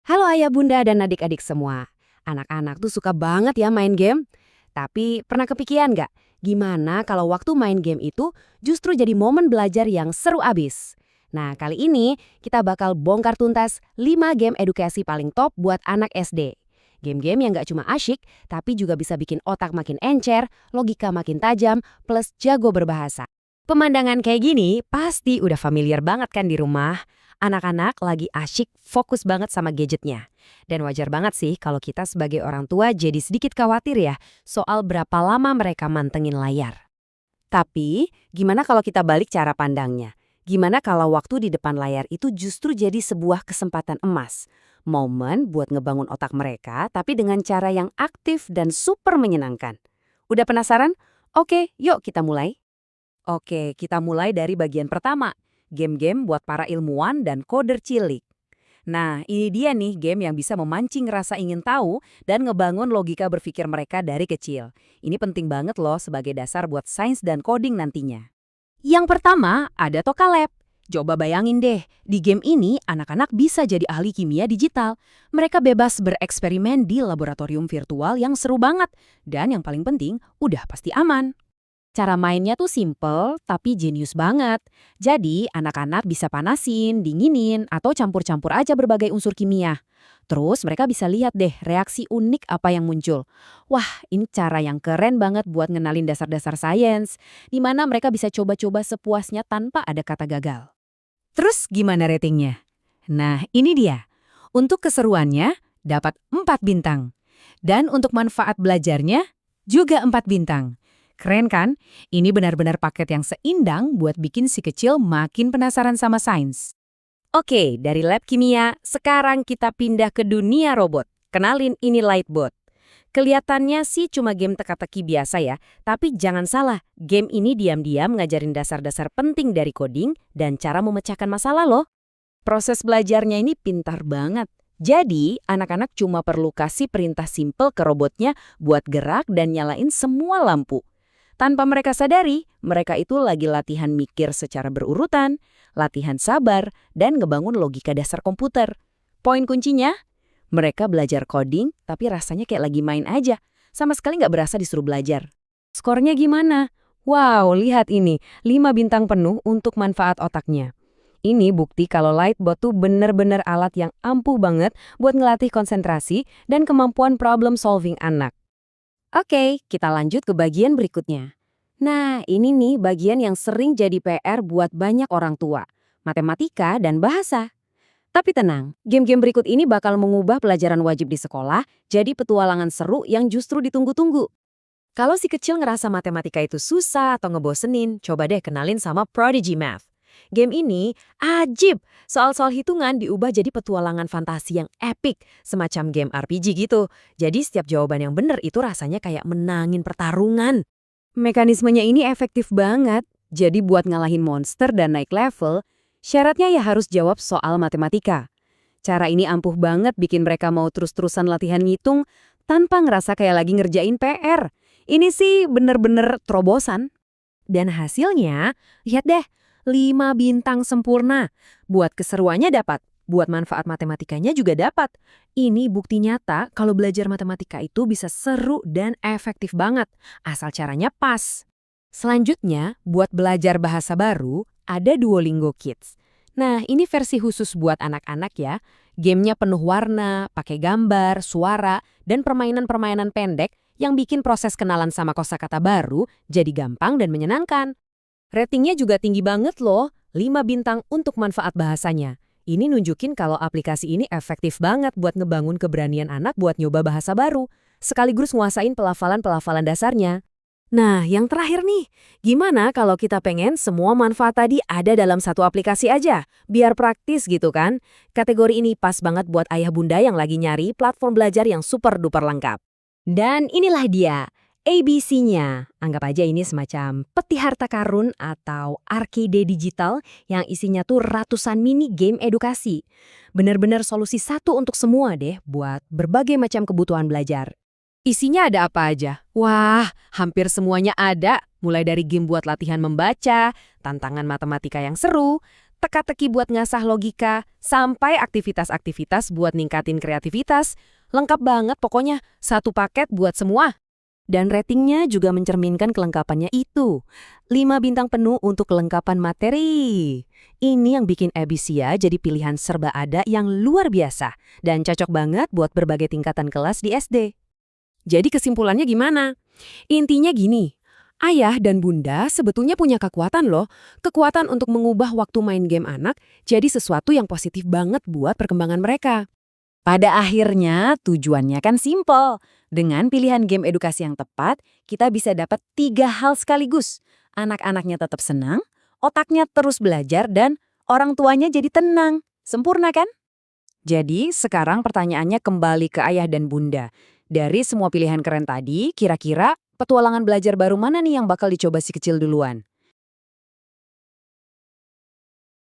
Halo ayah bunda dan adik-adik semua. Anak-anak tuh suka banget ya main game. Tapi pernah kepikiran nggak? Gimana kalau waktu main game itu justru jadi momen belajar yang seru abis? Nah kali ini kita bakal bongkar tuntas 5 game edukasi paling top buat anak SD. Game-game yang nggak cuma asyik, tapi juga bisa bikin otak makin encer, logika makin tajam, plus jago berbahasa. Pemandangan kayak gini pasti udah familiar banget kan di rumah. Anak-anak lagi asyik fokus banget sama gadgetnya. Dan wajar banget sih kalau kita sebagai orang tua jadi sedikit khawatir ya soal berapa lama mereka mantengin layar. Tapi, gimana kalau kita balik cara pandangnya? Gimana kalau waktu di depan layar itu justru jadi sebuah kesempatan emas? Momen buat ngebangun otak mereka, tapi dengan cara yang aktif dan super menyenangkan. Udah penasaran? Oke, yuk kita mulai. Oke, kita mulai dari bagian pertama. Game-game buat para ilmuwan dan coder cilik. Nah, ini dia nih game yang bisa memancing rasa ingin tahu dan ngebangun logika berpikir mereka dari kecil. Ini penting banget loh sebagai dasar buat sains dan coding nantinya. Yang pertama, ada Tokalab. Coba bayangin deh, di game ini anak-anak bisa jadi ahli kimia digital. Mereka bebas bereksperimen di laboratorium virtual yang seru banget. Dan yang paling penting, udah pasti aman. Cara mainnya tuh simple, tapi jenius banget. Jadi, anak-anak bisa panasin, dinginin, atau campur-campur aja berbagai unsur kimia. Terus mereka bisa lihat deh reaksi unik apa yang muncul. Wah, ini cara yang keren banget buat ngenalin dasar-dasar sains, di mana mereka bisa coba-coba sepuasnya tanpa ada kata gagal. Terus gimana ratingnya? Nah, ini dia. Untuk keseruannya, dapat 4 bintang. Dan untuk manfaat belajarnya, juga 4 bintang. Keren kan? Ini benar-benar paket yang seimbang buat bikin si kecil makin penasaran sama sains. Oke, dari lab kimia, sekarang kita pindah ke dunia robot. Kenalin ini Lightbot. Kelihatannya sih cuma game teka-teki biasa ya, tapi jangan salah, game ini diam-diam ngajarin dasar-dasar penting dari coding dan cara memecahkan masalah loh. Proses belajarnya ini pintar banget. Jadi, anak-anak cuma perlu kasih perintah simple ke robotnya buat gerak dan nyalain semua lampu. Tanpa mereka sadari, mereka itu lagi latihan mikir secara berurutan, latihan sabar, dan ngebangun logika dasar komputer. Poin kuncinya, mereka belajar coding tapi rasanya kayak lagi main aja, sama sekali nggak berasa disuruh belajar. Skornya gimana? Wow, lihat ini, 5 bintang penuh untuk manfaat otaknya. Ini bukti kalau Lightbot tuh bener-bener alat yang ampuh banget buat ngelatih konsentrasi dan kemampuan problem solving anak. Oke, kita lanjut ke bagian berikutnya. Nah, ini nih bagian yang sering jadi PR buat banyak orang tua. Matematika dan bahasa. Tapi tenang, game-game berikut ini bakal mengubah pelajaran wajib di sekolah jadi petualangan seru yang justru ditunggu-tunggu. Kalau si kecil ngerasa matematika itu susah atau ngebosenin, coba deh kenalin sama Prodigy Math. Game ini ajib, soal-soal hitungan diubah jadi petualangan fantasi yang epic, semacam game RPG gitu. Jadi setiap jawaban yang benar itu rasanya kayak menangin pertarungan. Mekanismenya ini efektif banget, jadi buat ngalahin monster dan naik level, syaratnya ya harus jawab soal matematika. Cara ini ampuh banget bikin mereka mau terus-terusan latihan ngitung tanpa ngerasa kayak lagi ngerjain PR. Ini sih bener-bener terobosan. Dan hasilnya, lihat deh, 5 bintang sempurna. Buat keseruannya dapat, buat manfaat matematikanya juga dapat. Ini bukti nyata kalau belajar matematika itu bisa seru dan efektif banget, asal caranya pas. Selanjutnya, buat belajar bahasa baru, ada Duolingo Kids. Nah, ini versi khusus buat anak-anak ya. Gamenya penuh warna, pakai gambar, suara, dan permainan-permainan pendek yang bikin proses kenalan sama kosakata baru jadi gampang dan menyenangkan. Ratingnya juga tinggi banget loh, 5 bintang untuk manfaat bahasanya. Ini nunjukin kalau aplikasi ini efektif banget buat ngebangun keberanian anak buat nyoba bahasa baru, sekaligus nguasain pelafalan-pelafalan dasarnya. Nah, yang terakhir nih, gimana kalau kita pengen semua manfaat tadi ada dalam satu aplikasi aja? Biar praktis gitu kan? Kategori ini pas banget buat ayah bunda yang lagi nyari platform belajar yang super duper lengkap. Dan inilah dia, ABC-nya. Anggap aja ini semacam peti harta karun atau arcade digital yang isinya tuh ratusan mini game edukasi. Bener-bener solusi satu untuk semua deh buat berbagai macam kebutuhan belajar. Isinya ada apa aja? Wah, hampir semuanya ada. Mulai dari game buat latihan membaca, tantangan matematika yang seru, teka-teki buat ngasah logika, sampai aktivitas-aktivitas buat ningkatin kreativitas. Lengkap banget pokoknya, satu paket buat semua. Dan ratingnya juga mencerminkan kelengkapannya itu. 5 bintang penuh untuk kelengkapan materi. Ini yang bikin Abysia jadi pilihan serba ada yang luar biasa. Dan cocok banget buat berbagai tingkatan kelas di SD. Jadi kesimpulannya gimana? Intinya gini. Ayah dan bunda sebetulnya punya kekuatan loh. Kekuatan untuk mengubah waktu main game anak jadi sesuatu yang positif banget buat perkembangan mereka. Pada akhirnya, tujuannya kan simpel. Dengan pilihan game edukasi yang tepat, kita bisa dapat 3 hal sekaligus. Anak-anaknya tetap senang, otaknya terus belajar, dan orang tuanya jadi tenang. Sempurna kan? Jadi, sekarang pertanyaannya kembali ke ayah dan bunda. Dari semua pilihan keren tadi, kira-kira petualangan belajar baru mana nih yang bakal dicoba si kecil duluan?